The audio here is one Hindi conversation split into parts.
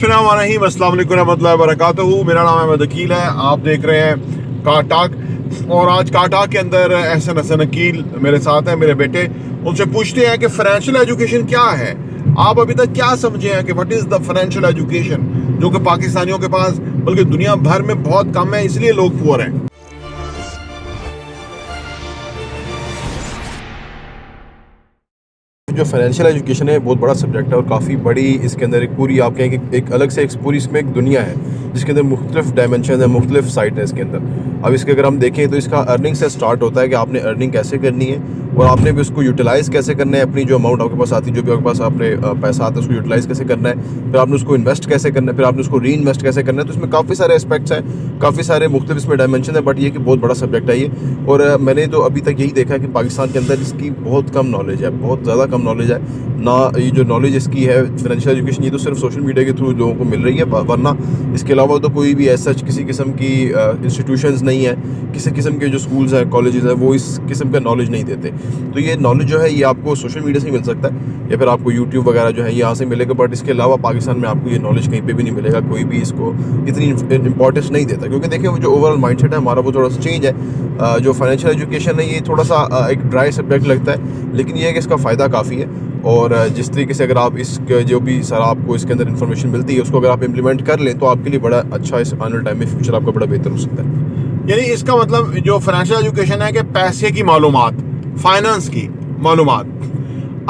अस्सलाम वालेकुम रहमतुल्लाहि व बरकातहू। मेरा नाम अहमद अकील है। आप देख रहे हैं कार टाक और आज कार टाक के अंदर एहसन हसन अकील मेरे साथ हैं, मेरे बेटे। उनसे पूछते हैं कि फाइनेंशियल एजुकेशन क्या है। आप अभी तक क्या समझे हैं कि what is the financial education, जो कि पाकिस्तानियों के पास बल्कि दुनिया भर में बहुत कम है, इसलिए लोग पुअर हैं। जो फाइनेंशियल एजुकेशन है बहुत बड़ा सब्जेक्ट है और काफ़ी बड़ी इसके अंदर एक पूरी आप कहें कि एक अलग से एक पूरी इसमें एक दुनिया है जिसके अंदर मुख्तलिफ डायमेंशन है, मुख्तलिफ साइट है इसके अंदर। अब इसके अगर हम देखें तो इसका अर्निंग से स्टार्ट होता है कि आपने अर्निंग कैसे करनी है और आपने भी उसको यूटिलाइज़ कैसे करना है। अपनी जो अमाउंट आपके पास आती है, जो भी आपके पास आपने पैसा आता है, उसको यूटिलाइज़ कैसे करना है, फिर आपने उसको इन्वेस्ट कैसे करना है, फिर आपने उसको री इन्वेस्ट कैसे करना है। तो इसमें काफ़ी सारे एस्पेक्ट्स हैं, काफ़ी सारे मुख्तलिफ इसमें डायमेंशन है, बट ये कि बहुत बड़ा सब्जेक्ट है ये। और मैंने तो अभी तक यही देखा है कि पाकिस्तान के अंदर इसकी बहुत कम नॉलेज है, बहुत ज़्यादा कम नॉलेज है ना। ये जो नॉलेज इसकी है फाइनेंशियल एजुकेशन, ये तो सिर्फ सोशल मीडिया के थ्रू लोगों को मिल रही है, वरना इसके अलावा तो कोई भी ऐसा किसी किस्म की इंस्टीट्यूशंस नहीं है, किसी किस्म के जो स्कूल्स हैं, कॉलेजेस हैं, वो इस किस्म का नॉलेज नहीं देते। तो ये नॉलेज जो है ये आपको सोशल मीडिया से ही मिल सकता है या फिर आपको यूट्यूब वगैरह जो है यहाँ से मिलेगा, बट इसके अलावा पाकिस्तान में आपको ये नॉलेज कहीं पे भी नहीं मिलेगा। कोई भी इसको इतनी इंपॉर्टेंस नहीं देता, क्योंकि देखिए वो जो ओवरऑल माइंडसेट है हमारा वो थोड़ा सा चेंज है। जो फाइनेंशियल एजुकेशन है ये थोड़ा सा एक ड्राई सब्जेक्ट लगता है, लेकिन ये है कि इसका फ़ायदा काफ़ी है। और जिस तरीके से अगर आप इस जो भी सर आपको इसके अंदर इन्फॉर्मेशन मिलती है उसको अगर आप इम्प्लीमेंट कर लें तो आपके लिए बड़ा अच्छा इस आने वाले टाइम में फ्यूचर आपका बड़ा बेहतर हो सकता है। यानी इसका मतलब जो फाइनेंशियल एजुकेशन है कि पैसे की मालूमात, फाइनेंस की मालूमात।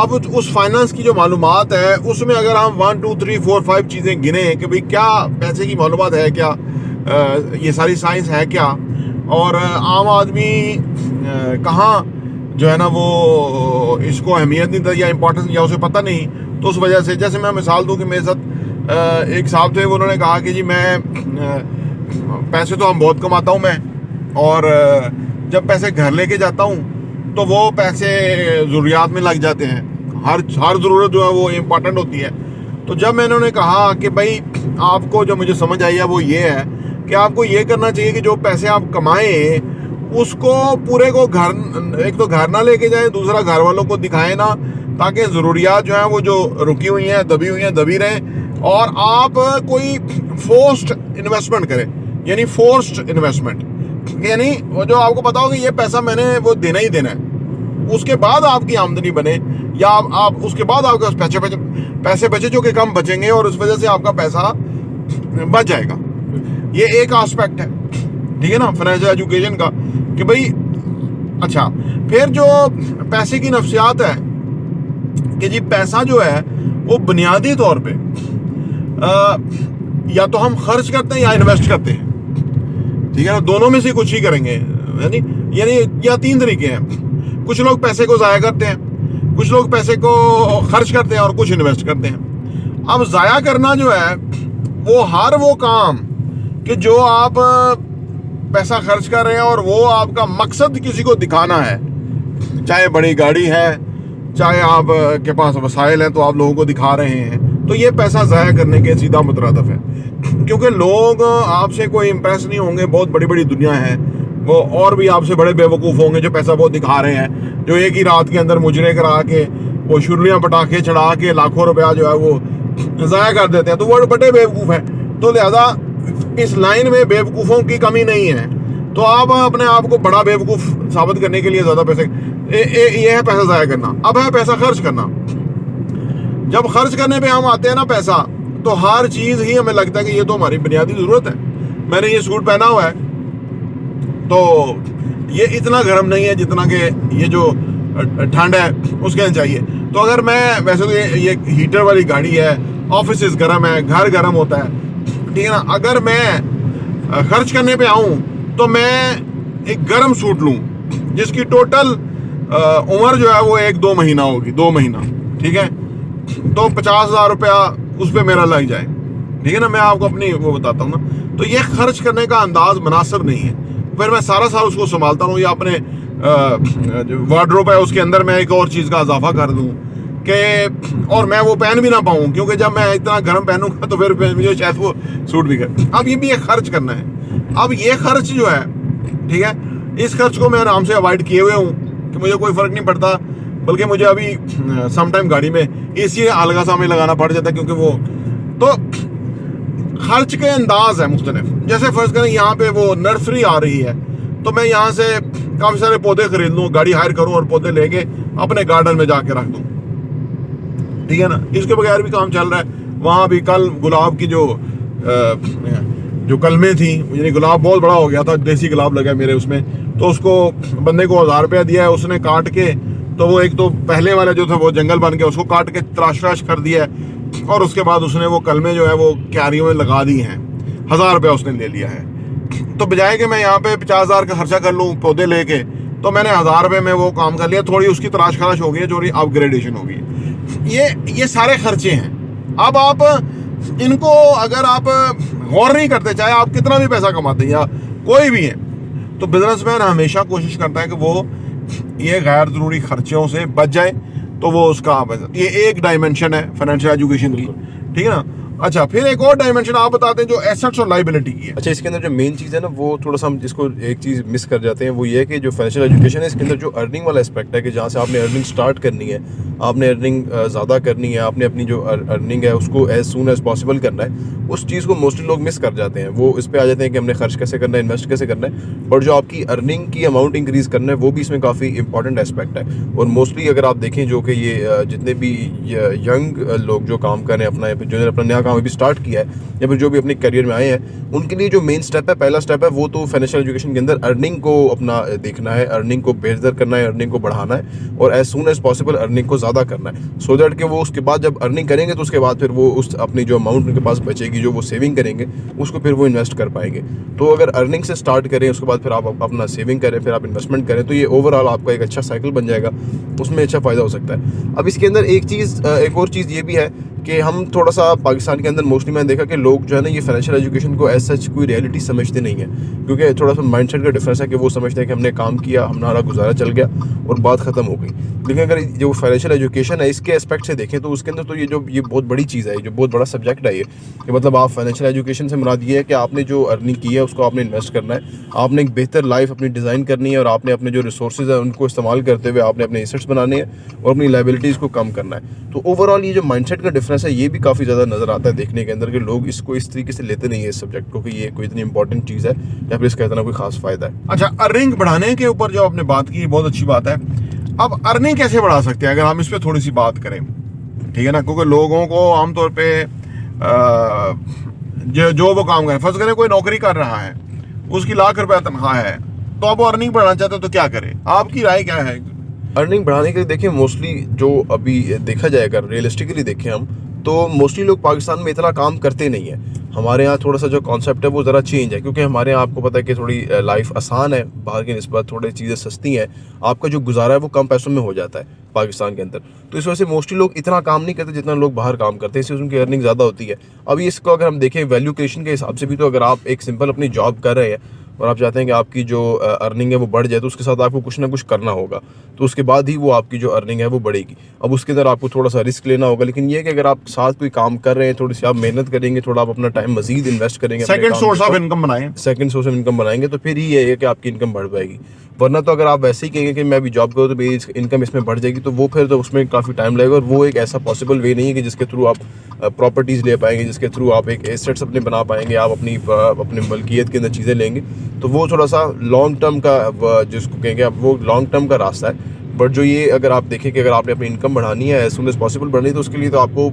अब उस फाइनेंस की जो मालूमात है उसमें अगर हम 1 2 3 4 5 चीज़ें गिने कि भाई क्या पैसे की मालूमात है, क्या ये सारी साइंस है क्या, और आम आदमी कहाँ जो है ना वो इसको अहमियत नहीं देता या इम्पोर्टेंस या उसे पता नहीं। तो उस वजह से, जैसे मैं मिसाल दूं कि मेरे साथ एक साहब थे, उन्होंने कहा कि जी मैं पैसे तो हम बहुत कमाता हूँ मैं, और जब पैसे घर लेके जाता हूँ तो वो पैसे ज़रूरियात में लग जाते हैं। हर ज़रूरत जो है वो इम्पोर्टेंट होती है। तो जब मैंने उन्हें कहा कि भाई आपको जो मुझे समझ आई है वो ये है कि आपको ये करना चाहिए कि जो पैसे आप कमाएं उसको पूरे को घर, एक तो घर ना लेके जाएं, दूसरा घर वालों को दिखाएं ना, ताकि ज़रूरियात जो हैं वो जो रुकी हुई हैं, दबी रहें। और आप कोई फोर्स्ड इन्वेस्टमेंट करें, यानी फोर्स्ड इन्वेस्टमेंट, यानी वो जो आपको पता हो कि ये पैसा मैंने वो देना ही देना है, उसके बाद आपकी आमदनी बने या आप उसके बाद आपके पास पैसे बचे जो कि कम बचेंगे और उस वजह से आपका पैसा बच जाएगा। ये एक एस्पेक्ट है, ठीक है ना, फाइनेंशियल एजुकेशन का कि भाई अच्छा। फिर जो पैसे की नफ्सियात है कि जी पैसा जो है वो बुनियादी तौर पे या तो हम खर्च करते हैं या इन्वेस्ट करते हैं, ठीक है ना, दोनों में से कुछ ही करेंगे। यानी या 3 तरीके हैं। कुछ लोग पैसे को ज़ाया करते हैं, कुछ लोग पैसे को खर्च करते हैं और कुछ इन्वेस्ट करते हैं। अब ज़ाया करना जो है वो हर वो काम कि जो आप पैसा खर्च कर रहे हैं और वो आपका मकसद किसी को दिखाना है, चाहे बड़ी गाड़ी है, चाहे आप के पास वसाइल हैं तो आप लोगों को दिखा रहे हैं, तो ये पैसा ज़ाया करने के सीधा मुतरादिफ है। क्योंकि लोग आपसे कोई इम्प्रेस नहीं होंगे, बहुत बड़ी बड़ी दुनिया है वो, और भी आपसे बड़े बेवकूफ़ होंगे जो पैसा बहुत दिखा रहे हैं, जो एक ही रात के अंदर मुजरे करा के वो शुरुलियाँ पटाखे चढ़ा के लाखों रुपया जो है वो ज़ाया कर देते हैं। तो वो बड़े बेवकूफ़ हैं। तो लिहाजा इस लाइन में बेवकूफ़ों की कमी नहीं है। तो आप अपने आप को बड़ा बेवकूफ़ साबित करने के लिए ज़्यादा पैसे, ये है पैसा ज़ाया करना। अब है पैसा खर्च करना। जब खर्च करने पे हम आते हैं ना पैसा, तो हर चीज़ ही हमें लगता है कि ये तो हमारी बुनियादी ज़रूरत है। मैंने ये सूट पहना हुआ है तो ये इतना गर्म नहीं है जितना कि ये जो ठंड है उसके लिए चाहिए। तो अगर मैं, वैसे तो ये हीटर वाली गाड़ी है, ऑफिस गर्म है, घर गर्म होता है, ठीक है ना। अगर मैं खर्च करने पे आऊँ तो मैं एक गर्म सूट लूँ जिसकी टोटल उम्र जो है वो 1-2 महीना होगी, 2 महीना, ठीक है, तो 50,000 रुपया उस पर मेरा लग जाए, ठीक है ना। मैं आपको अपनी वो बताता हूँ ना। तो ये खर्च करने का अंदाज मुनासिब नहीं है। फिर मैं सारा साल उसको संभालता हूँ या अपने वार्डरोब है उसके अंदर मैं एक और चीज़ का इजाफा कर दूँ कि, और मैं वो पहन भी ना पाऊँ, क्योंकि जब मैं इतना गर्म पहनूंगा तो फिर मुझे शायद वो सूट भी कर। अब ये भी एक खर्च करना है। अब ये खर्च जो है, ठीक है, इस खर्च को मैं आराम से अवॉइड किए हुए हूँ कि मुझे कोई फ़र्क नहीं पड़ता। बल्कि मुझे अभी समटाइम गाड़ी में एसी हल्का सा हमें लगाना पड़ जाता है, क्योंकि वो तो खर्च के अंदाज है मुख्तलिफ। जैसे फर्ज करें यहाँ पे वो नर्सरी आ रही है, तो मैं यहाँ से काफ़ी सारे पौधे खरीद लूँ, गाड़ी हायर करूँ और पौधे लेके अपने गार्डन में जाके रख दूँ, ठीक है ना। इसके बगैर भी काम चल रहा है। वहाँ भी कल गुलाब की जो कलमें थी, यानी गुलाब बहुत बड़ा हो गया था, देसी गुलाब लगा मेरे उसमें, तो उसको बंदे को 1000 रुपया दिया है, उसने काट के, तो वो एक तो पहले वाला जो था वो जंगल बन गया, उसको काट के तराश कर दिया है, और उसके बाद उसने वो कलमें जो है वो क्यारियों में लगा दी हैं। 1000 रुपया उसने ले लिया है। तो बजाय कि मैं यहाँ पे 50,000 का खर्चा कर लूँ पौधे लेके, तो मैंने 1000 रुपये में वो काम कर लिया। थोड़ी उसकी तराश खराश हो गई है, जो अपग्रेडेशन हो गई। ये सारे खर्चे हैं। अब आप इनको अगर आप गौर नहीं करते, चाहे आप कितना भी पैसा कमाते हैं या कोई भी है, तो बिजनेसमैन हमेशा कोशिश करता है कि वो ये गैर ज़रूरी खर्चों से बच जाए। तो वो उसका ये एक डायमेंशन है फाइनेंशियल एजुकेशन की, ठीक है ना। अच्छा, फिर एक और डायमेंशन आप बताते हैं जो एसेट्स और लायबिलिटी की है। अच्छा, इसके अंदर जो मेन चीज़ है ना, वो थोड़ा सा हम इसको एक चीज़ मिस कर जाते हैं, वो ये है कि जो फाइनेंशियल एजुकेशन है, इसके अंदर जो अर्निंग वाला एस्पेक्ट है कि जहाँ से आपने अर्निंग स्टार्ट करनी है, आपने अर्निंग ज़्यादा करनी है, आपने अपनी जो अर्निंग है उसको एज सून एज पॉसिबल करना है, उस चीज़ को मोस्टली लोग मिस कर जाते हैं। वो इस पर आ जाते हैं कि हमने खर्च कैसे करना है, इन्वेस्ट कैसे करना है, बट जो आपकी अर्निंग की अमाउंट इंक्रीज़ करना है वो भी इसमें काफ़ी इंपॉर्टेंट एस्पेक्ट है। और मोस्टली अगर आप देखें जो कि ये जितने भी यंग लोग जो काम कर रहे हैं, अपना जिन्होंने अपना नया काम अभी स्टार्ट किया है या फिर जो भी अपने करियर में आए हैं, उनके लिए जो मेन स्टेप है, पहला स्टेप है, वो तो फाइनेंशियल एजुकेशन के अंदर अर्निंग को अपना देखना है, अर्निंग को बेहतर करना है, अर्निंग को बढ़ाना है और as soon as possible earning को ज़्यादा करना है, सो दैट कि वो उसके बाद जब अर्निंग करेंगे तो उसके बाद फिर वो उस अपनी जो अमाउंट उनके पास बचेगी, जो वो सेविंग करेंगे, उसको फिर वो इन्वेस्ट कर पाएंगे। तो अगर अर्निंग से स्टार्ट करें, उसके बाद फिर आप अपना सेविंग करें, फिर आप इन्वेस्टमेंट करें, तो ये ओवरऑल आपका एक अच्छा साइकिल बन जाएगा, उसमें अच्छा फ़ायदा हो सकता है। अब इसके अंदर एक और चीज़ ये भी है कि हम थोड़ा सा पाकिस्तान के अंदर मोस्टली मैंने देखा कि लोग जो है ना, ये फाइनेंशियल एजुकेशन को एज सच कोई रियलिटी समझते नहीं है, क्योंकि थोड़ा सा माइंडसेट का डिफरेंस है कि वो समझते हैं कि हमने काम किया, हमारा गुजारा चल गया और बात ख़त्म हो गई। लेकिन अगर जो फाइनेंशियल एजुकेशन है इसके एस्पेक्ट से देखें तो उसके अंदर तो ये बहुत बड़ी चीज़ है, जो बहुत बड़ा सब्जेक्ट है ये, कि मतलब आप फाइनेंशियल एजुकेशन से मुराद ये है कि आपने जो अर्निंग की है उसको आपने इन्वेस्ट करना है, आपने एक बेहतर लाइफ अपनी डिज़ाइन करनी है और आपने अपने जो रिसोर्सेज है उनको इस्तेमाल करते हुए आपने अपने एसेट्स बनाने हैं और अपनी लायबिलिटीज़ को कम करना है। तो ओवरऑल ये जो माइंडसेट का डिफरेंस है ये भी काफ़ी ज़्यादा नज़र आता है देखने के अंदर, कि लोग इसको इस तरीके से लेते नहीं है इस सब्जेक्ट को कि ये कोई इतनी इंपॉर्टेंट चीज़ है या फिर इसका इतना कोई खास फ़ायदा है। अच्छा, अर्निंग बढ़ाने के ऊपर जो आपने बात की बहुत अच्छी बात है। अब अर्निंग कैसे बढ़ा सकते हैं, अगर हम इस पर थोड़ी सी बात करें, ठीक है ना, क्योंकि लोगों को आमतौर पे जो वो काम करें, फर्ज करें कोई नौकरी कर रहा है, उसकी लाख रुपया तनख्वाह है, तो अब वो अर्निंग बढ़ाना चाहते हो तो क्या करे, आपकी राय क्या है? अर्निंग बढ़ाने के लिए देखिए, मोस्टली जो अभी देखा जाए, अगर रियलिस्टिकली देखें हम, तो मोस्टली लोग पाकिस्तान में इतना काम करते नहीं है। हमारे यहाँ थोड़ा सा जो कॉन्सेप्ट है वो ज़रा चेंज है, क्योंकि हमारे यहाँ आपको पता है कि थोड़ी लाइफ आसान है, बाहर की निस्बत थोड़ी चीज़ें सस्ती हैं, आपका जो गुजारा है वो कम पैसों में हो जाता है पाकिस्तान के अंदर। तो इस वजह से मोस्टली लोग इतना काम नहीं करते जितना लोग बाहर काम करते हैं, इससे उनकी अर्निंग ज़्यादा होती है। अभी इसको अगर हम देखें वैल्यू क्रिएशन के हिसाब से भी, तो अगर आप एक सिंपल अपनी जॉब कर रहे हैं और आप चाहते हैं कि आपकी जो अर्निंग है वो बढ़ जाए, तो उसके साथ आपको कुछ ना कुछ करना होगा, तो उसके बाद ही वो आपकी जो अर्निंग है वो बढ़ेगी। अब उसके अंदर आपको थोड़ा सा रिस्क लेना होगा, लेकिन ये है कि अगर आप साथ कोई काम कर रहे हैं, थोड़ी सी आप मेहनत करेंगे, थोड़ा आप अपना टाइम मजीद इन्वेस्ट करेंगे, सेकंड सोर्स ऑफ इनकम बनाएंगे, तो फिर ही ये है कि आपकी इनकम बढ़ पाएगी। वरना तो अगर आप वैसे ही कहेंगे कि मैं अभी जॉब करूँ तो मेरी इनकम इसमें बढ़ जाएगी, तो वो फिर तो उसमें काफ़ी टाइम लगेगा और वो एक ऐसा पॉसिबल वे नहीं है कि जिसके थ्रू आप प्रॉपर्टीज़ ले पाएंगे, जिसके थ्रू आप एक एसेट्स अपने बना पाएंगे, आप अपनी मलकियत के अंदर चीज़ें लेंगे। तो वो थोड़ा सा लॉन्ग टर्म का, जिसको कहेंगे आप, वो लॉन्ग टर्म का रास्ता है। बट जो ये अगर आप देखें कि अगर आपने अपनी इनकम बढ़ानी है, एज सून एज पॉसिबल बढ़नी है, तो उसके लिए तो आपको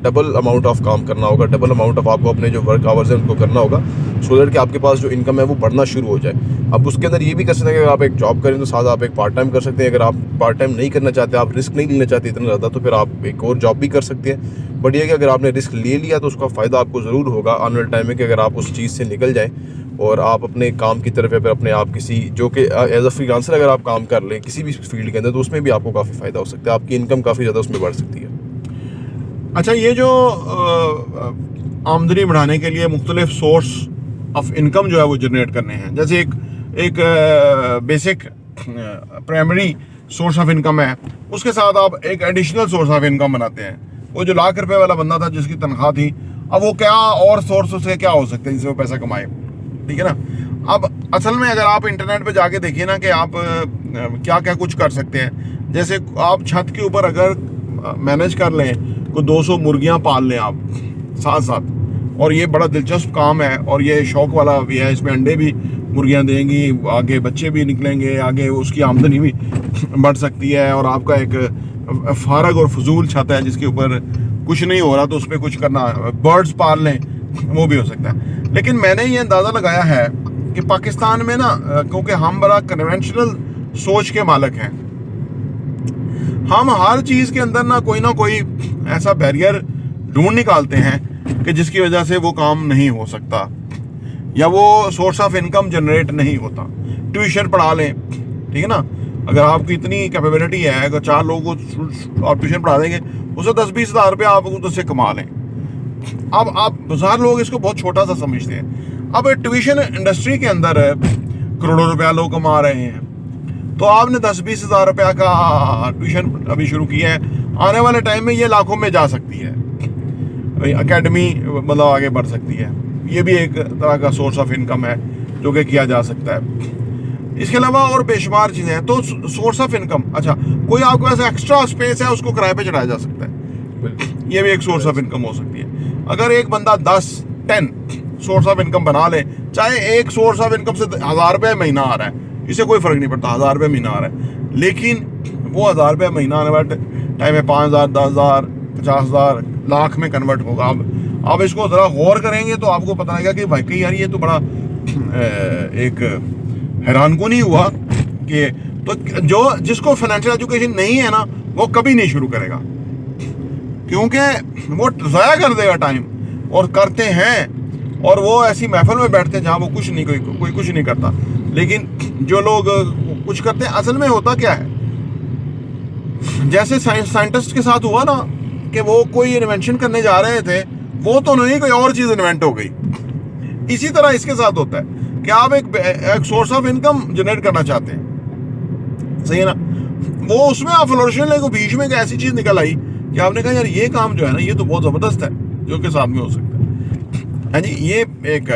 डबल अमाउंट ऑफ काम करना होगा, डबल अमाउंट ऑफ आपको अपने जो वर्क आवर्स हैं उनको करना होगा, सो दैट कि आपके पास जो इनकम है वो बढ़ना शुरू हो जाए। अब उसके अंदर ये भी कर सकते हैं कि अगर आप एक जॉब करें तो साथ आप एक पार्ट टाइम कर सकते हैं। अगर आप पार्ट टाइम नहीं करना चाहते, आप रिस्क नहीं लेना चाहते इतना ज़्यादा, तो फिर आप एक और जॉब भी कर सकते हैं। बट ये कि अगर आपने रिस्क ले लिया तो उसका फ़ायदा आपको ज़रूर होगा आने वाले टाइम में, कि अगर आप उस चीज़ से निकल जाएँ और आप अपने काम की तरफ या फिर अपने आप किसी जो कि एज अ फ्रीलांसर अगर आप काम कर लें किसी भी फील्ड के अंदर, तो उसमें भी आपको काफ़ी फ़ायदा हो सकता है, आपकी इनकम काफ़ी ज़्यादा उसमें बढ़ सकती है। अच्छा, ये जो आमदनी बढ़ाने के लिए मुख्तलिफ सोर्स ऑफ इनकम जो है वो जनरेट करने हैं, जैसे एक basic primary source of income है, उसके साथ आप एक एडिशनल सोर्स ऑफ इनकम बनाते हैं। वो जो लाख रुपए वाला बंदा था जिसकी तनख्वाह थी, अब वो क्या और सोर्स उसके क्या हो सकते हैं जिससे वो पैसा कमाए, ठीक है ना। अब असल में अगर आप इंटरनेट पे जाके देखिए ना कि आप क्या क्या कुछ कर सकते हैं, जैसे आप छत के ऊपर अगर मैनेज कर लें, कोई 200 मुर्गियां पाल लें आप साथ साथ, और ये बड़ा दिलचस्प काम है और ये शौक वाला भी है। इसमें अंडे भी मुर्गियाँ देंगी, आगे बच्चे भी निकलेंगे, आगे उसकी आमदनी भी बढ़ सकती है, और आपका एक फारग और फजूल छत है जिसके ऊपर कुछ नहीं हो रहा तो उसमें कुछ करना, बर्ड्स पाल लें, वो भी हो सकता है। लेकिन मैंने ये अंदाज़ा लगाया है कि पाकिस्तान में ना, क्योंकि हम बड़ा कन्वेंशनल सोच के मालिक हैं, हम हर चीज़ के अंदर ना कोई ऐसा बैरियर ढूंढ निकालते हैं कि जिसकी वजह से वो काम नहीं हो सकता या वो सोर्स ऑफ इनकम जनरेट नहीं होता। ट्यूशन पढ़ा लें, ठीक है ना, अगर आपकी इतनी कैपेबिलिटी है, अगर 4 लोगों को आप ट्यूशन पढ़ा देंगे, उसे 10-20 हज़ार रुपया आप उससे कमा लें। अब आप बाजार लोग इसको बहुत छोटा सा समझते हैं। अब ट्यूशन इंडस्ट्री के अंदर करोड़ों रुपया लोग कमा रहे हैं, तो आपने 10-20 हज़ार रुपया का ट्यूशन अभी शुरू किया है, आने वाले टाइम में ये लाखों में जा सकती है, एकेडमी मतलब आगे बढ़ सकती है। ये भी एक तरह का सोर्स ऑफ इनकम है जो कि किया जा सकता है। इसके अलावा और बेशुमार चीज़ें हैं। तो सोर्स ऑफ इनकम, अच्छा कोई आपके पास एक्स्ट्रा स्पेस है उसको किराए पे चढ़ाया जा सकता है, ये भी एक सोर्स ऑफ इनकम हो सकती है। अगर एक बंदा 10 सोर्स ऑफ इनकम बना ले, चाहे एक सोर्स ऑफ इनकम से 1000 रुपये महीना आ रहा है, इससे कोई फ़र्क नहीं पड़ता, 1000 रुपये महीना आ रहा है, लेकिन वो 1000 रुपये महीना आने वाले टाइम में 5000, 10,000, 50,000, लाख में कन्वर्ट होगा। अब इसको ज़रा गौर करेंगे तो आपको पता लगेगा कि भाई यार ये तो बड़ा एक हैरानकुनी हुआ कि तो जो जिसको फाइनेंशियल एजुकेशन नहीं है ना, वो कभी नहीं शुरू करेगा, क्योंकि वो ज़ाया कर देगा टाइम, और करते हैं, और वो ऐसी महफिल में बैठते हैं जहाँ वो कुछ नहीं, कोई कुछ नहीं करता। लेकिन जो लोग कुछ करते हैं, असल में होता क्या है, जैसे साइंटिस्ट के साथ हुआ ना कि वो कोई इन्वेंशन करने जा रहे थे, वो तो नहीं, कोई और चीज़ इन्वेंट हो गई। इसी तरह इसके साथ होता है कि आप एक सोर्स ऑफ इनकम जनरेट करना चाहते हैं, सही है ना, वो उसमें आप फ्लोरिशन को बीच में एक ऐसी चीज़ निकल आई कि आपने कहा यार ये काम जो है ना, ये तो बहुत ज़बरदस्त है, जो कि साथ में हो सकता है। हाँ जी, ये एक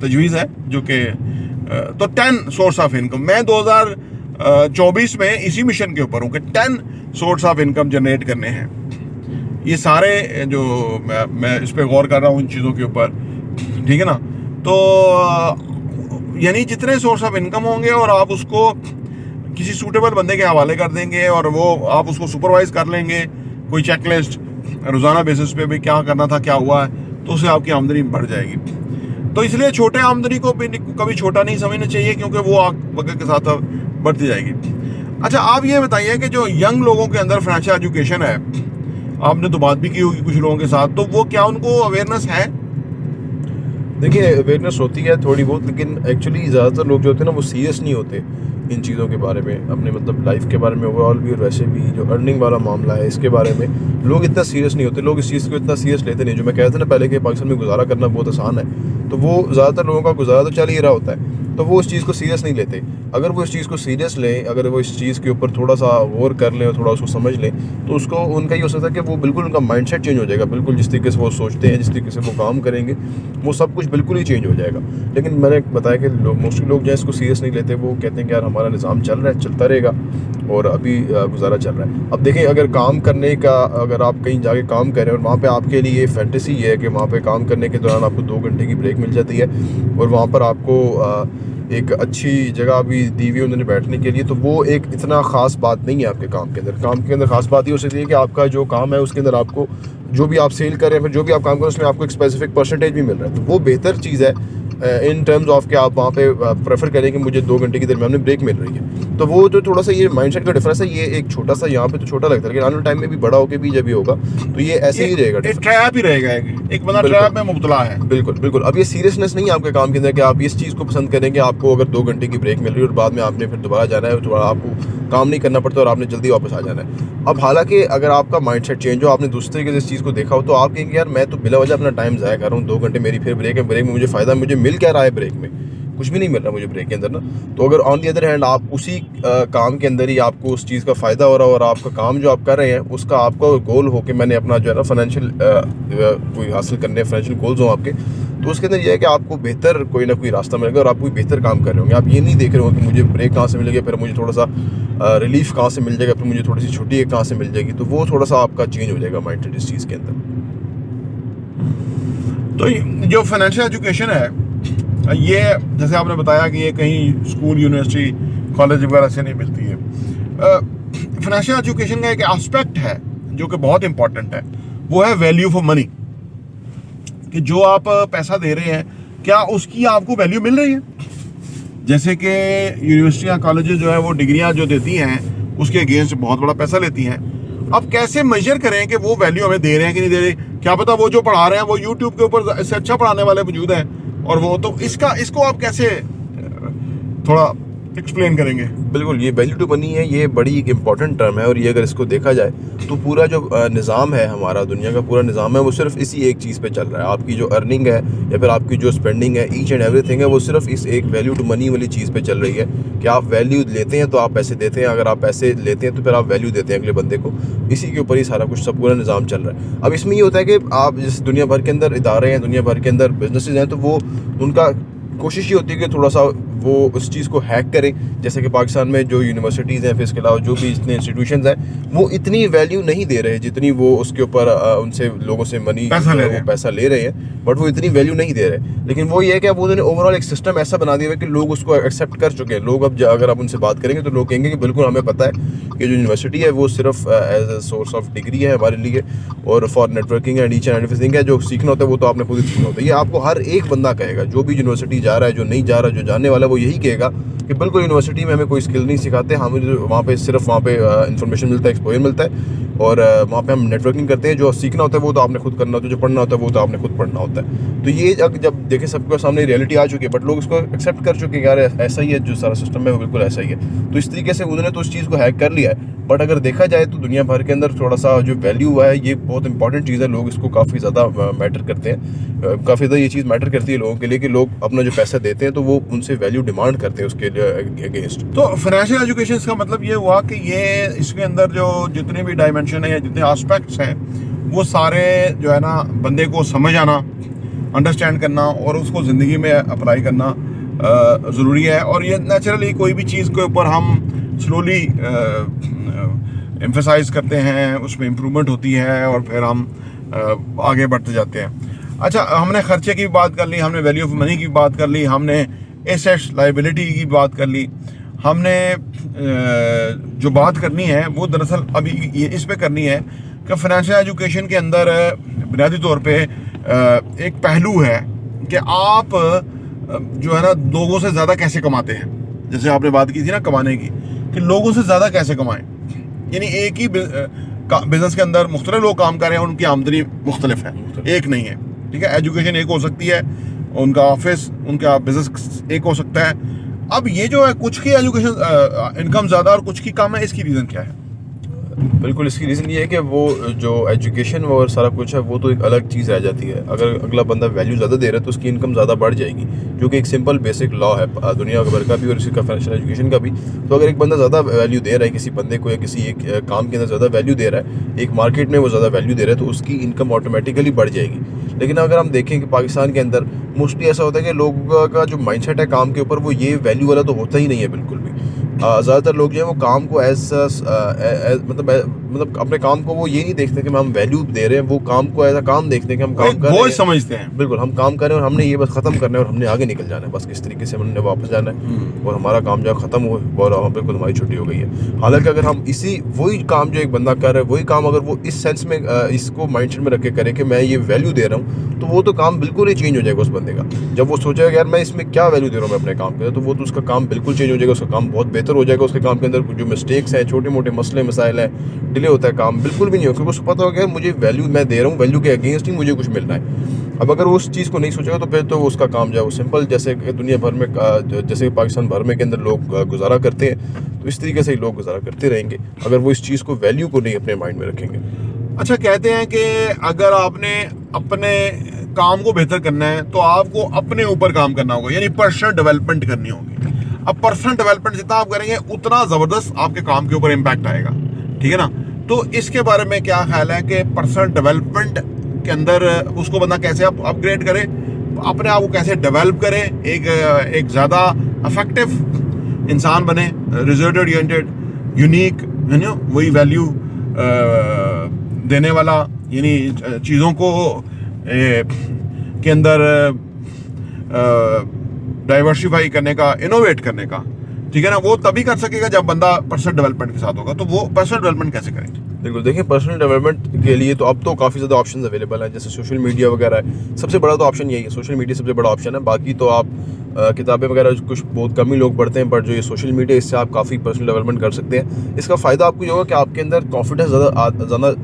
तजवीज़ है जो कि तो 10 सोर्स ऑफ इनकम, मैं 2024 में इसी मिशन के ऊपर हूँ कि 10 सोर्स ऑफ इनकम जनरेट करने हैं। ये सारे जो मैं इस पर गौर कर रहा हूँ इन चीज़ों के ऊपर, ठीक है ना। तो यानी जितने सोर्स ऑफ इनकम होंगे और आप उसको किसी सूटेबल बंदे के हवाले कर देंगे और वो आप उसको सुपरवाइज कर लेंगे, कोई चेकलिस्ट रोज़ाना बेसिस पे भी क्या करना था, क्या हुआ है, तो उससे आपकी आमदनी बढ़ जाएगी। तो इसलिए छोटे आमदनी को भी कभी छोटा नहीं समझना चाहिए, क्योंकि वो वक्त के साथ बढ़ती जाएगी। अच्छा, आप ये बताइए कि जो यंग लोगों के अंदर फाइनेंशियल एजुकेशन है, आपने तो बात भी की होगी कुछ लोगों के साथ, तो वो क्या उनको अवेयरनेस है? देखिए, अवेयरनेस होती है थोड़ी बहुत, लेकिन एक्चुअली ज़्यादातर लोग जो होते हैं ना, वो सीरियस नहीं होते इन चीज़ों के बारे में, अपने मतलब लाइफ के बारे में ओवरऑल भी, और वैसे भी जो अर्निंग वाला मामला है इसके बारे में लोग इतना सीरियस नहीं होते। लोग इस चीज़ को इतना सीरियस लेते नहीं। जो मैं कहता था ना पहले कि पाकिस्तान में गुजारा करना बहुत आसान है, तो वो ज़्यादातर लोगों का गुजारा तो चल ही रहा होता है, तो वो उस चीज़ को सीरियस नहीं लेते। अगर वो इस चीज़ को सीरियस लें, अगर वो इस चीज़ के ऊपर थोड़ा सा गौर कर लें और थोड़ा उसको समझ लें, तो उसको उनका ये हो सकता है कि वो बिल्कुल उनका माइंडसेट चेंज हो जाएगा। बिल्कुल जिस तरीके से वो सोचते हैं, जिस तरीके से वो काम करेंगे, वो सब कुछ बिल्कुल ही चेंज हो जाएगा। लेकिन मैंने बताया कि मोस्टली लोग जो है इसको सीरियस नहीं लेते। वो कहते हैं कि यार हमारा निज़ाम चल रहा है, चलता रहेगा, और अभी गुजारा चल रहा है। अब देखें, अगर काम करने का, अगर आप कहीं जाके काम कर रहे हैं और वहाँ पे आपके लिए ये फैंटेसी है कि वहाँ पे काम करने के दौरान आपको 2 घंटे की ब्रेक मिल जाती है और वहाँ पर आपको एक अच्छी जगह भी दी हुई उन्होंने बैठने के लिए, तो वो एक इतना ख़ास बात नहीं है आपके काम के अंदर। काम के अंदर ख़ास बात ये हो सकती है कि आपका जो काम है उसके अंदर आपको जो भी आप सेल कर रहे हैं, फिर जो भी आप काम कर रहे हैं, उसमें आपको एक स्पेसिफिक परसेंटेज भी मिल रहा है, तो वो बेहतर चीज़ है इन टर्म्स ऑफ कि आप वहाँ पे प्रेफर करें कि मुझे 2 घंटे की दरमियान में ब्रेक मिल रही है। तो वो जो थोड़ा सा ये माइंडसेट का डिफरेंस है, ये एक छोटा सा यहाँ पे तो छोटा लगता है, लेकिन आने वाले टाइम में भी बड़ा होकर भी जब भी होगा तो ये ऐसे ही रहेगा। ट्रैप ही रहेगा, एक बंदा ट्रैप में मुब्तला है। बिल्कुल बिल्कुल। अब ये सीरियसनेस नहीं है आपके काम के अंदर कि आप इस चीज़ को पसंद करें कि आपको अगर 2 घंटे की ब्रेक मिल रही है और बाद में आपने फिर दोबारा जाना है, दोबारा आपको काम नहीं करना पड़ता और आपने जल्दी वापस आ जाना है। अब हालांकि अगर आपका माइंडसेट चेंज हो, आपने दूसरे तरीके से इस चीज़ को देखा हो, तो आप कहेंगे यार मैं तो बिला वजह अपना टाइम ज़ाया कर रहा हूँ, 2 घंटे मेरी फिर ब्रेक है, ब्रेक में मुझे फ़ायदा, मुझे मिल क्या रहा है ब्रेक में? कुछ भी नहीं मिल रहा मुझे ब्रेक के अंदर ना। तो अगर ऑन दी अदर हैंड आप उसी काम के अंदर ही आपको उस चीज़ का फ़ायदा हो रहा है और आपका काम जो आप कर रहे हैं उसका आपका गोल हो कि मैंने अपना जो है ना फाइनेंशियल कोई हासिल करने, फाइनेंशियल गोल्स हो आपके, तो उसके अंदर यह है कि आपको बेहतर कोई ना कोई रास्ता मिलेगा और आप कोई बेहतर काम कर रहे होंगे। आप ये नहीं देख रहे हो कि मुझे ब्रेक कहाँ से मिलेगा, फिर मुझे थोड़ा सा रिलीफ कहाँ से मिल जाएगा, फिर मुझे थोड़ी सी छुट्टी कहाँ से मिल जाएगी, तो वो थोड़ा सा आपका चेंज हो जाएगा माइंडसेट इस चीज़ के अंदर। तो जो फाइनेंशियल एजुकेशन है, ये जैसे आपने बताया कि ये कहीं स्कूल, यूनिवर्सिटी, कॉलेज वगैरह से नहीं मिलती है। फाइनेंशियल एजुकेशन का एक एस्पेक्ट है जो कि बहुत इंपॉर्टेंट है, वो है वैल्यू फॉर मनी, कि जो आप पैसा दे रहे हैं क्या उसकी आपको वैल्यू मिल रही है। जैसे कि यूनिवर्सिटियाँ, कॉलेजेस जो है वो डिग्रियाँ जो देती हैं उसके अगेंस्ट बहुत बड़ा पैसा लेती हैं। अब कैसे मेजर करें कि वो वैल्यू हमें दे रहे हैं कि नहीं दे रहे? क्या पता वो जो पढ़ा रहे हैं वो यूट्यूब के ऊपर इससे अच्छा पढ़ाने वाले मौजूद हैं, और वो तो इसको आप कैसे थोड़ा एक्सप्लेन करेंगे? बिल्कुल, ये वैल्यू टू मनी है, ये बड़ी एक इंपॉर्टेंट टर्म है। और ये अगर इसको देखा जाए तो पूरा जो निज़ाम है हमारा, दुनिया का पूरा निज़ाम है, वो सिर्फ इसी एक चीज़ पे चल रहा है। आपकी जो अर्निंग है या फिर आपकी जो स्पेंडिंग है, ईच एंड एवरीथिंग है, वो सिर्फ इस एक वैल्यू टू मनी वाली चीज़ पे चल रही है कि आप वैल्यू लेते हैं तो आप पैसे देते हैं, अगर आप पैसे लेते हैं तो फिर आप वैल्यू देते हैं अगले बंदे को। इसी के ऊपर ही सारा कुछ, सब पूरा निज़ाम चल रहा है। अब इसमें ये होता है कि आप जिस दुनिया भर के अंदर इदारे हैं, दुनिया भर के अंदर बिजनेसेस हैं, तो वो उनका कोशिश ये होती है कि थोड़ा सा वो उस चीज़ को हैक करें। जैसे कि पाकिस्तान में जो यूनिवर्सिटीज़ हैं, फिर इसके अलावा जो भी इतने इंस्टीट्यूशंस हैं, वो इतनी वैल्यू नहीं दे रहे जितनी वो उसके ऊपर उनसे लोगों से मनी पैसा ले रहे हैं, बट वो इतनी वैल्यू नहीं दे रहे। लेकिन वो ये है कि अब उन्होंने ओवरऑल एक सिस्टम ऐसा बना दिया है कि लोग उसको एक्सेप्ट कर चुके हैं। लोग अब अगर आप उनसे बात करेंगे तो लोग कहेंगे कि बिल्कुल हमें पता है कि जो यूनिवर्सिटी है वो सिर्फ as a source of degree है हमारे लिए, और for networking and each and everything है। जो सीखना होता है वो तो आपने खुद ही सीखना होता है। ये आपको हर एक बंदा कहेगा, जो भी यूनिवर्सिटी जा रहा है, जो नहीं जा रहा है, जो जानने वाला है, वो यही कहेगा कि बिल्कुल यूनिवर्सिटी में हमें कोई स्किल नहीं सिखाते, हमें वहाँ पे सिर्फ वहाँ पे इन्फॉर्मेशन मिलता है, एक्सपोजर मिलता है, और वहाँ पे हम नेटवर्किंग करते हैं। जो सीखना होता है वो तो आपने खुद करना होता है, जो पढ़ना होता है वो तो आपने खुद पढ़ना होता है। तो ये जब देखें सबके सामने रियलिटी आ चुकी है, बट लोग इसको एक्सेप्ट कर चुके हैं, यार ऐसा ही है, जो सारा सिस्टम है वो बिल्कुल ऐसा ही है। तो इस तरीके से उन्होंने तो उस चीज़ को हैक कर लिया है। बट अगर देखा जाए तो दुनिया भर के अंदर थोड़ा सा जो वैल्यू है, ये बहुत इंपॉर्टेंट चीज़ है। लोग इसको काफ़ी ज़्यादा मैटर करते हैं, काफ़ी ज़्यादा ये चीज़ मैटर करती है लोगों के लिए कि लोग अपना जो पैसा देते हैं तो वो उनसे वैल्यू डिमांड करते हैं उसके अगेंस्ट। तो फाइनेंशियल एजुकेशन का मतलब ये हुआ कि ये इसके अंदर जो जितने भी डायमेंशन है या जितने एस्पेक्ट्स हैं, वो सारे जो है ना बंदे को समझ आना, अंडरस्टैंड करना और उसको ज़िंदगी में अप्लाई करना ज़रूरी है। और ये नेचुरली कोई भी चीज़ के ऊपर हम स्लोली एम्फसाइज करते हैं, उसमें इम्प्रूवमेंट होती है और फिर हम आगे बढ़ते जाते हैं। अच्छा, हमने खर्चे की बात कर ली, हमने वैल्यू ऑफ मनी की बात कर ली, हमने एसेट्स लायबिलिटी की बात कर ली, हमने जो बात करनी है वो दरअसल अभी ये इस पे करनी है कि फाइनेंशियल एजुकेशन के अंदर बुनियादी तौर पे एक पहलू है कि आप जो है ना लोगों से ज़्यादा कैसे कमाते हैं। जैसे आपने बात की थी ना कमाने की, कि लोगों से ज़्यादा कैसे कमाएं। यानी एक ही बिजनेस के अंदर मुख्तलिफ लोग काम कर रहे हैं और उनकी आमदनी मुख्तलिफ है, एक नहीं है। ठीक है, एजुकेशन एक हो सकती है, उनका ऑफिस, उनका बिजनेस एक हो सकता है। अब ये जो है कुछ की एजुकेशन इनकम ज़्यादा और कुछ की कम है, इसकी रीज़न क्या है? बिल्कुल, इसकी रीज़न ये है कि वो जो एजुकेशन और सारा कुछ है वो तो एक अलग चीज़ रह जाती है। अगर अगला बंदा वैल्यू ज़्यादा दे रहा है तो उसकी इनकम ज़्यादा बढ़ जाएगी, जो कि एक सिंपल बेसिक लॉ है दुनिया भर का भी और इसी का फाइनेंशियल एजुकेशन का भी। तो अगर एक बंदा ज़्यादा वैल्यू दे रहा है किसी बंदे को, या किसी एक काम के अंदर ज़्यादा वैल्यू दे रहा है, एक मार्केट में वो ज़्यादा वैल्यू दे रहा है, तो उसकी इनकम ऑटोमेटिकली बढ़ जाएगी। लेकिन अगर हम देखें कि पाकिस्तान के अंदर मोस्टली ऐसा होता है कि लोगों का जो माइंडसेट है काम के ऊपर, वो ये वैल्यू वाला तो होता ही नहीं है बिल्कुल भी। ज़्यादातर लोग जो है वो काम को मतलब अपने काम को वो ये नहीं देखते कि हम वैल्यू दे रहे हैं, वो काम को ऐसा काम देखते हैं कि हम काम कर रहे हैं, समझते हैं। बिल्कुल, हम काम कर रहे हैं और हमने ये बस ख़त्म करना है और हमने आगे निकल जाना है, बस इस तरीके से हमने वापस जाना है और हमारा काम जो है ख़त्म हो और बिल्कुल हमारी छुट्टी हो गई है। हालांकि अगर हम वही काम जो एक बंदा कर रहा है, वही काम अगर वो इस सेंस में इसको माइंडसेट में रख के करे कि मैं ये वैल्यू दे रहा हूँ, तो वो तो काम बिल्कुल ही चेंज हो जाएगा उस बंदे का। जब वो सोचेगा यार मैं इसमें क्या वैल्यू दे रहा हूँ मैं अपने काम के, तो वो तो उसका काम बिल्कुल चेंज हो जाएगा, उसका काम बहुत बेहतर हो जाएगा। उसके काम के अंदर जो मिस्टेक्स हैं, छोटे मोटे मसले मसाइल हैं, डिले होता है काम, बिल्कुल भी नहीं हो, क्योंकि उसको पता हो गया मुझे वैल्यू मैं दे रहा हूँ, वैल्यू के अगेंस्ट ही मुझे कुछ मिलना है। अब अगर वो उस चीज़ को नहीं सोचेगा तो फिर तो उसका काम जो है वो सिंपल, जैसे दुनिया भर में जैसे पाकिस्तान भर में के अंदर लोग गुजारा करते हैं, तो इस तरीके से ही लोग गुजारा करते रहेंगे अगर वो इस चीज़ को वैल्यू को नहीं अपने माइंड में रखेंगे। अच्छा, कहते हैं कि अगर आपने अपने काम को बेहतर करना है तो आपको अपने ऊपर काम करना होगा, यानी पर्सनल डेवलपमेंट करनी होगी। अब पर्सनल डेवलपमेंट जितना आप करेंगे उतना ज़बरदस्त आपके काम के ऊपर इम्पैक्ट आएगा, ठीक है ना। तो इसके बारे में क्या ख्याल है कि पर्सनल डेवलपमेंट के अंदर उसको बंदा कैसे अपग्रेड करे, अपने आप को कैसे डेवलप करे, एक ज़्यादा इफेक्टिव इंसान बने, रिजल्ट ओरिएंटेड, यूनिक, है ना, वही वैल्यू देने वाला, यानी चीज़ों को के अंदर डाइवर्सिफाई करने का, इनोवेट करने का, ठीक है ना, वो तभी कर सकेगा जब बंदा पर्सनल डेवलपमेंट के साथ होगा। तो वो पर्सनल डेवलपमेंट कैसे करेंगे? बिल्कुल, देखिए पर्सनल डेवलपमेंट के लिए तो अब तो काफ़ी ज़्यादा ऑप्शंस अवेलेबल हैं, जैसे सोशल मीडिया वगैरह है। सबसे बड़ा तो ऑप्शन यही है, सोशल मीडिया सबसे बड़ा ऑप्शन है। बाकी तो आप किताबें वगैरह कुछ बहुत कम ही लोग पढ़ते हैं, बट जो ये सोशल मीडिया, इससे आप काफ़ी पर्सनल डेवलपमेंट कर सकते हैं। इसका फ़ायदा आपको ये होगा कि आपके अंदर कॉन्फिडेंस ज़्यादा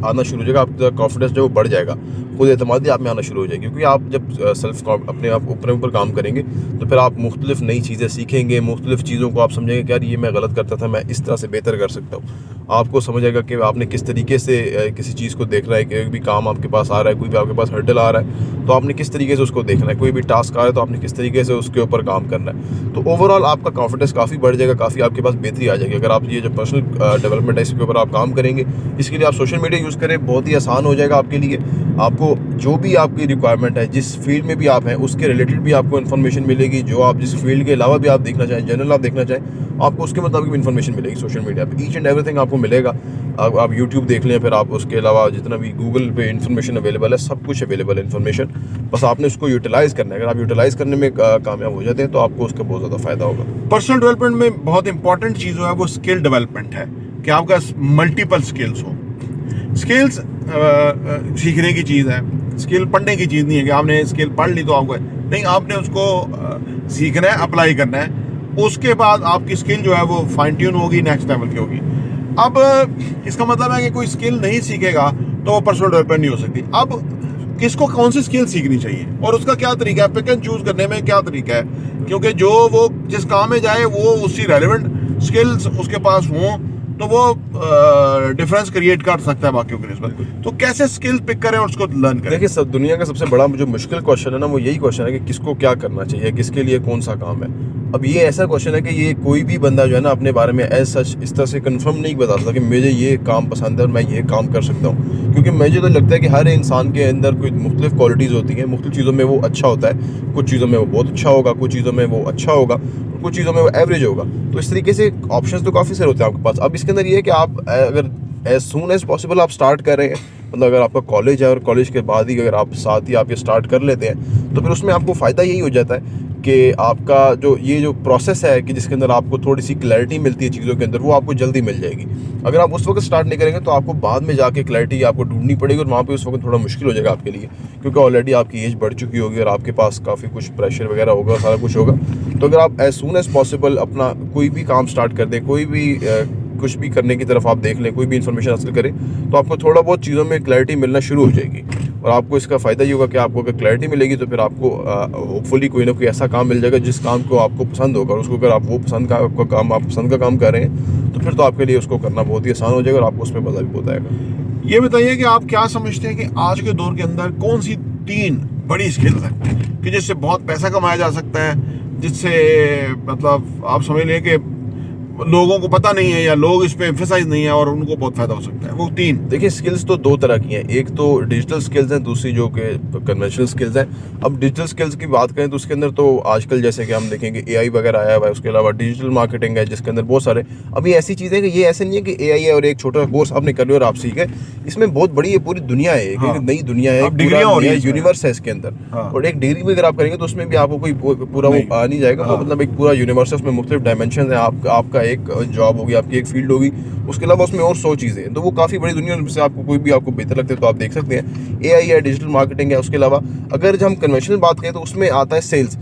आना शुरू हो जाएगा, आपका कॉन्फिडेंस जो बढ़ जाएगा, खुद एतमादी आप में आना शुरू हो जाएगी। क्योंकि आप जब अपने आप ऊपर काम करेंगे तो फिर आप मुख्तलिफ नई चीज़ें सीखेंगे, मुख्तलिफ चीज़ों को आप समझेंगे कि यार ये मैं गलत करता था, मैं इस तरह से बेहतर कर सकता हूँ। आपको समझ आएगा कि आपने किस तरीके से किसी चीज़ को देखना है, कोई भी काम आपके पास आ रहा है, कोई भी आपके पास हर्डल आ रहा है, तो आपने किस तरीके से उसको देखना है, कोई भी टास्क आ रहा है तो आपने किस तरीके से उसके ऊपर काम करना है। तो ओवरऑल आपका कॉन्फिडेंस काफ़ी बढ़ जाएगा, काफ़ी आपके पास बेहतरी आ जाएगी। अगर आप ये जो पर्सनल डेवलपमेंट है इसके ऊपर आप काम करेंगे, इसके लिए आप सोशल मीडिया यूज़ करें, बहुत ही आसान हो जाएगा आपके लिए। आपको जो भी आपकी रिक्वायरमेंट है, जिस फील्ड में भी आप हैं, उसके रिलेटेड भी आपको इन्फॉर्मेशन मिलेगी। जो आप जिस फील्ड के अलावा भी आप देखना चाहें, जनरल आप देखना चाहें, आपको उसके मुताबिक भी इन्फॉर्मेशन मिलेगी सोशल मीडिया पे। ईच एंड एवरीथिंग आपको मिलेगा। आप यूट्यूब देख लें, फिर आप उसके अलावा जितना भी गूगल पे इन्फॉर्मेशन अवेलेबल है, सब कुछ अवेलेबल है इन्फॉर्मेशन। बस आपने उसको यूटिलाइज़ करना है। अगर आप यूटिलाइज़ करने में कामयाब हो जाते हैं तो आपको उसका बहुत ज़्यादा फ़ायदा होगा। पर्सनल डेवलपमेंट में बहुत इंपॉर्टेंट चीज़ जो है वो स्किल डेवलपमेंट है, कि आपका मल्टीपल स्किल्स हो। स्किल्स सीखने की चीज़ है, स्किल पढ़ने की चीज़ नहीं है कि आपने स्किल पढ़ ली तो आपको नहीं, आपने उसको सीखना है, अप्लाई करना है। उसके बाद आपकी स्किल जो है वो फाइन ट्यून होगी, नेक्स्ट लेवल की होगी। अब इसका मतलब है कि कोई स्किल नहीं सीखेगा तो वो पर्सनल डेवलपमेंट नहीं हो सकती। अब किसको कौन सी स्किल सीखनी चाहिए और उसका क्या तरीका है, पिक एंड चूज करने में क्या तरीका है, क्योंकि जो वो जिस काम में जाए वो उसकी रेलेवेंट स्किल्स उसके पास हों तो वो डिफरेंस क्रिएट कर सकता है बाकियों के लिए। तो कैसे स्किल पिक करें और उसको लर्न करें? देखिए, सब दुनिया का सबसे बड़ा जो मुश्किल क्वेश्चन है ना, वो यही क्वेश्चन है कि किसको क्या करना चाहिए, किसके लिए कौन सा काम है। अब ये ऐसा क्वेश्चन है कि ये कोई भी बंदा जो है ना अपने बारे में एज सच इस तरह से कंफर्म नहीं बता सकता कि मुझे ये काम पसंद है और मैं ये काम कर सकता हूँ। क्योंकि मुझे तो लगता है कि हर इंसान के अंदर कोई मुख्तलिफ क्वालिटीज़ होती हैं, मुख्तलिफ चीज़ों में वो अच्छा होता है, कुछ चीज़ों में वो बहुत अच्छा होगा, कुछ चीज़ों में वो अच्छा होगा, कुछ चीज़ों में वो एवरेज होगा। तो इस तरीके से ऑप्शंस तो काफ़ी सारे होते हैं आपके पास। अब इसके अंदर ये है कि आप अगर एज सून एज पॉसिबल आप स्टार्ट कर रहे हैं, मतलब अगर आपका कॉलेज है और कॉलेज के बाद ही अगर आप साथ ही आप ये स्टार्ट कर लेते हैं, तो फिर उसमें आपको फ़ायदा यही हो जाता है कि आपका जो प्रोसेस है कि जिसके अंदर आपको थोड़ी सी क्लैरिटी मिलती है चीज़ों के अंदर, वो आपको जल्दी मिल जाएगी। अगर आप उस वक्त स्टार्ट नहीं करेंगे तो आपको बाद में जाके क्लैरिटी आपको ढूंढनी पड़ेगी और वहाँ पे उस वक्त थोड़ा मुश्किल हो जाएगा आपके लिए, क्योंकि ऑलरेडी आपकी एज बढ़ चुकी होगी और आपके पास काफ़ी कुछ प्रेशर वगैरह होगा, सारा कुछ होगा। तो अगर आप एज सून एज पॉसिबल अपना कोई भी काम स्टार्ट कर दें, कोई भी कुछ भी करने की तरफ आप देख लें, कोई भी इन्फॉर्मेशन हासिल करें, तो आपको थोड़ा बहुत चीज़ों में क्लैरिटी मिलना शुरू हो जाएगी। और आपको इसका फ़ायदा ये होगा कि आपको अगर क्लैरिटी मिलेगी तो फिर आपको होपफुली कोई ना कोई ऐसा काम मिल जाएगा जिस काम को आपको पसंद होगा, और उसको अगर आप वो पसंद का आपका काम आप पसंद का काम कर रहे हैं तो फिर तो आपके लिए उसको करना बहुत ही आसान हो जाएगा और आपको उसमें मज़ा भी बहुत आएगा। ये बताइए कि आप क्या समझते हैं कि आज के दौर के अंदर कौन सी 3 बड़ी स्किल्स हैं कि जिससे बहुत पैसा कमाया जा सकता है, जिससे मतलब आप समझ लें कि लोगों को पता नहीं है या लोग इस पे एम्फेसाइज नहीं है और उनको बहुत फायदा हो सकता है? वो 3। देखिए, स्किल्स तो 2 तरह की हैं, एक तो डिजिटल स्किल्स हैं, दूसरी जो कि कन्वेंशनल स्किल्स हैं। अब डिजिटल स्किल्स की बात करें तो उसके अंदर तो आजकल जैसे कि हम देखेंगे AI वगैरह आया हुआ है, उसके अलावा डिजिटल मार्केटिंग है जिसके अंदर बहुत सारे अभी ऐसी चीज़ें कि ये ऐसे नहीं है कि AI है और एक छोटा कोर्स आपने कर लिया और आप सीख गए। इसमें बहुत बड़ी ये पूरी दुनिया है, एक नई दुनिया है, एक यूनिवर्स है इसके अंदर। और एक डिग्री भी अगर आप करेंगे तो उसमें भी आपको कोई पूरा वो आ नहीं जाएगा, तो मतलब एक पूरा यूनिवर्स है, उसमें मुख्तलिफ डायमेंशन है। आपका एक जॉब होगी, आपकी एक फील्ड होगी, उसके अलावा उसमें और 100 चीज़ें हैं। तो वो काफ़ी बड़ी दुनिया है, आपको कोई भी आपको बेहतर लगता है तो आप देख सकते हैं। AI है, डिजिटल मार्केटिंग है। उसके अलावा अगर हम कन्वेंशनल बात करें तो उसमें आता है सेल्स।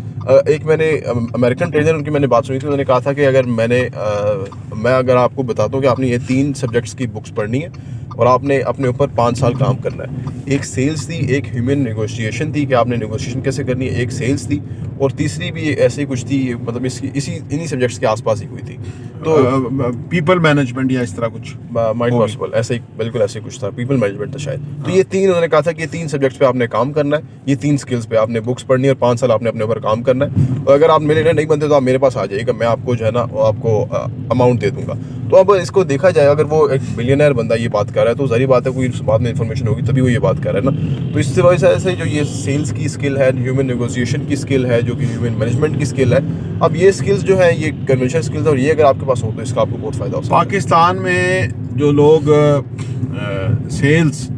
एक मैंने अमेरिकन ट्रेनर उनकी मैंने बात सुनी थी, उन्होंने कहा था कि अगर मैं अगर आपको बताता हूँ कि आपने ये 3 सब्जेक्ट्स की बुक्स पढ़नी है और आपने अपने ऊपर 5 साल काम करना है। एक सेल्स थी, एक ह्यूमन नेगोशिएशन थी कि आपने नेगोशिएशन कैसे करनी है, एक सेल्स थी, और तीसरी भी ऐसे ही कुछ थी, मतलब इन्हीं सब्जेक्ट्स के आसपास ही हुई थी। तो पीपल मैनेजमेंट या इस तरह कुछ माइट पॉसिबल ऐसे ही, बिल्कुल ऐसे कुछ था, पीपल मैनेजमेंट था शायद। तो ये 3 उन्होंने कहा था कि ये 3 सब्जेक्ट्स पे आपने काम करना है, ये 3 स्किल्स पे आपने बुक्स पढ़नी है और 5 साल आपने अपने ऊपर काम करना है। और अगर आप मेरे लिए नहीं बनते तो आप मेरे पास आ जाइएगा, मैं आपको जो है ना आपको अमाउंट दे दूंगा। तो अब इसको देखा जाए, अगर वो एक बिलियनर बंदा ये बात कर रहा है तो जाहिर बात है कोई बाद में इन्फॉर्मेशन होगी तभी वो ये बात कर रहा है ना। तो इस वजह से जो ये सेल्स की स्किल है, ह्यूमन नेगोशिएशन की स्किल है, जो कि ह्यूमन मैनेजमेंट की स्किल है, अब ये स्किल्स जो है ये कन्वेंशनल स्किल्स, और ये अगर आपके पास हो तो इसका आपको बहुत फायदा हो सकता है। पाकिस्तान में जो लोग सेल्स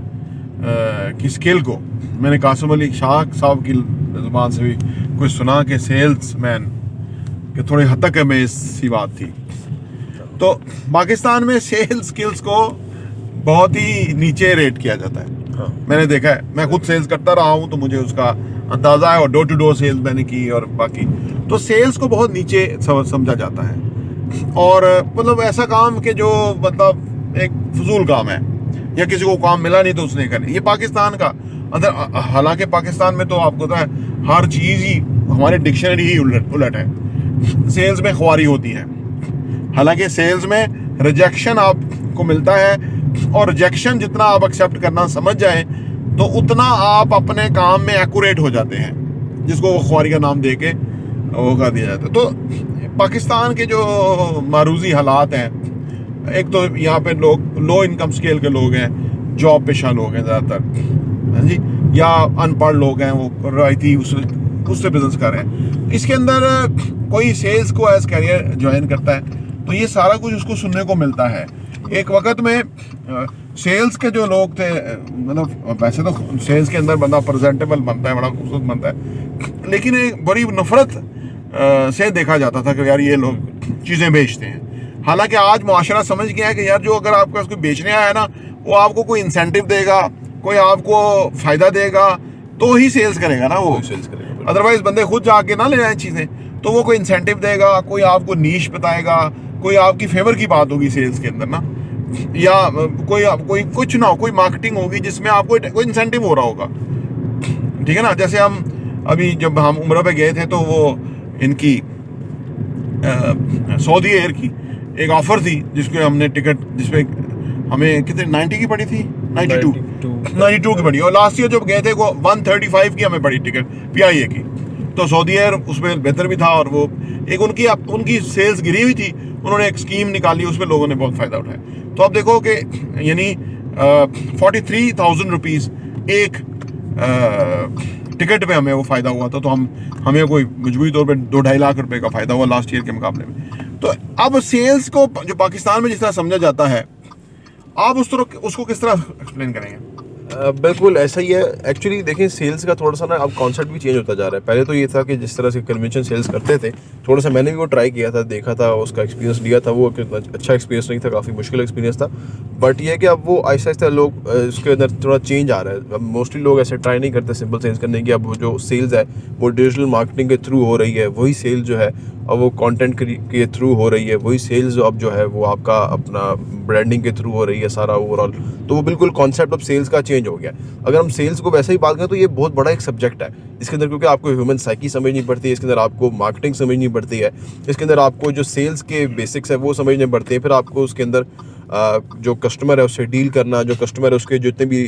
की स्किल को, मैंने कासिम अली शाह साहब की जुबान से भी कुछ सुना कि सेल्समैन कि थोड़ी हद तक में इसी बात थी। तो पाकिस्तान में सेल्स स्किल्स को बहुत ही नीचे रेट किया जाता है। हाँ। मैंने देखा है, मैं खुद सेल्स करता रहा हूँ तो मुझे उसका अंदाजा है, और डोर टू डोर सेल्स मैंने की और बाकी, तो सेल्स को बहुत नीचे समझा जाता है, और मतलब ऐसा काम कि जो मतलब एक फजूल काम है, या किसी को काम मिला नहीं तो उसने कर ये पाकिस्तान का अंदर। हालांकि पाकिस्तान में तो आपको पता है हर चीज़ ही, हमारी डिक्शनरी ही उलट है। सेल्स में खुआरी होती है, हालांकि सेल्स में रिजेक्शन आपको मिलता है, और रिजेक्शन जितना आप एक्सेप्ट करना समझ जाएं तो उतना आप अपने काम में एक्यूरेट हो जाते हैं, जिसको वो खुआरी का नाम दे के वो कर दिया जाता है। तो पाकिस्तान के जो मारूजी हालात हैं, एक तो यहाँ पे लोग लो इनकम स्केल के लोग हैं, जॉब पेशा लोग हैं ज़्यादातर, हाँ जी, या अनपढ़ लोग हैं, वो रवायती उससे बिजनेस कर रहे हैं। इसके अंदर कोई सेल्स को एज कैरियर ज्वाइन करता है तो ये सारा कुछ उसको सुनने को मिलता है। एक वक्त में सेल्स के जो लोग थे, मतलब वैसे तो सेल्स के अंदर बंदा प्रेजेंटेबल बनता है, बड़ा खूबसूरत बनता है, लेकिन एक बड़ी नफरत से देखा जाता था कि यार ये लोग चीज़ें बेचते हैं। हालांकि आज मुआशरा समझ गया है कि यार जो अगर आपको उसको बेचने आया है ना, वो आपको कोई इंसेंटिव देगा, कोई आपको फ़ायदा देगा तो ही सेल्स करेगा ना वो, सेल्स करेगा। अदरवाइज बंदे खुद जाके ना ले आए चीज़ें, तो वो कोई इंसेंटिव देगा, कोई आपको नीश बताएगा, कोई आपकी फेवर की बात होगी सेल्स के अंदर ना, या कोई कुछ ना हो, कोई मार्केटिंग होगी जिसमें आपको कोई इंसेंटिव हो रहा होगा। ठीक है ना, जैसे हम अभी जब हम उम्र पे गए थे तो वो इनकी सऊदी एयर की एक ऑफर थी जिसको हमने टिकट, जिसमें हमें कितने 90 की पड़ी थी, 92 की पड़ी, और लास्ट ईयर जब गए थे वो 135 की हमें पड़ी टिकट PIA की। तो सऊदी एयर उसमें बेहतर भी था, और वो एक उनकी सेल्स गिरी हुई थी, उन्होंने एक स्कीम निकाली, उसमें लोगों ने बहुत फ़ायदा उठाया। तो आप देखो कि यानी 43,000 रुपीज़ एक टिकट पे हमें वो फ़ायदा हुआ था। तो हमें कोई मजबूरी तौर पे 2-2.5 लाख रुपए का फ़ायदा हुआ लास्ट ईयर के मुकाबले में। तो अब सेल्स को जो पाकिस्तान में जिस तरह समझा जाता है, आप उसको किस तरह एक्सप्लेन करेंगे? बिल्कुल ऐसा ही है। एक्चुअली देखें, सेल्स का थोड़ा सा ना अब कॉन्सेप्ट भी चेंज होता जा रहा है। पहले तो ये था कि जिस तरह से कन्वेंशन सेल्स करते थे, थोड़ा सा मैंने भी वो ट्राई किया था, देखा था, उसका एक्सपीरियंस लिया था, वो अच्छा एक्सपीरियंस नहीं था, काफ़ी मुश्किल एक्सपीरियंस था। बट ये है कि अब वो आहिस्ता आहिस्ता लोग उसके अंदर थोड़ा चेंज आ रहा है। अब मोस्टली लोग ऐसे ट्राई नहीं करते सिंपल सेल्स करने की। अब वो जो सेल्स है वो डिजिटल मार्केटिंग के थ्रू हो रही है, वही सेल जो है अब वो कंटेंट के थ्रू हो रही है, वही सेल्स अब जो है वो आपका अपना ब्रांडिंग के थ्रू हो रही है सारा ओवरऑल। तो वो बिल्कुल कॉन्सेप्ट अब सेल्स का चेंज हो गया। अगर हम सेल्स को वैसे ही बात करें तो ये बहुत बड़ा एक सब्जेक्ट है इसके अंदर, क्योंकि आपको ह्यूमन साइकी समझनी पड़ती है, इसके अंदर आपको मार्केटिंग समझनी पड़ती है, इसके अंदर आपको जो सेल्स के बेसिक्स है वो समझने पड़ते हैं, फिर आपको उसके अंदर जो कस्टमर है उससे डील करना, जो कस्टमर है उसके जितने भी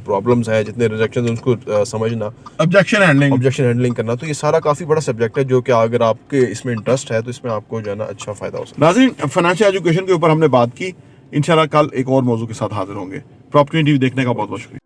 प्रॉब्लम्स हैं, जितने रिजेक्शन उसको समझना, ऑब्जेक्शन हैंडलिंग करना। तो ये सारा काफ़ी बड़ा सब्जेक्ट है जो कि अगर आपके इसमें इंटरेस्ट है तो इसमें आपको जो है ना अच्छा फ़ायदा हो सकता है। नाज़रीन, फाइनेंशियल एजुकेशन के ऊपर हमने बात की, इंशाल्लाह कल एक और मौजू के साथ हाजिर होंगे। प्रॉपर्टी टीवी देखने का बहुत बहुत शुक्रिया।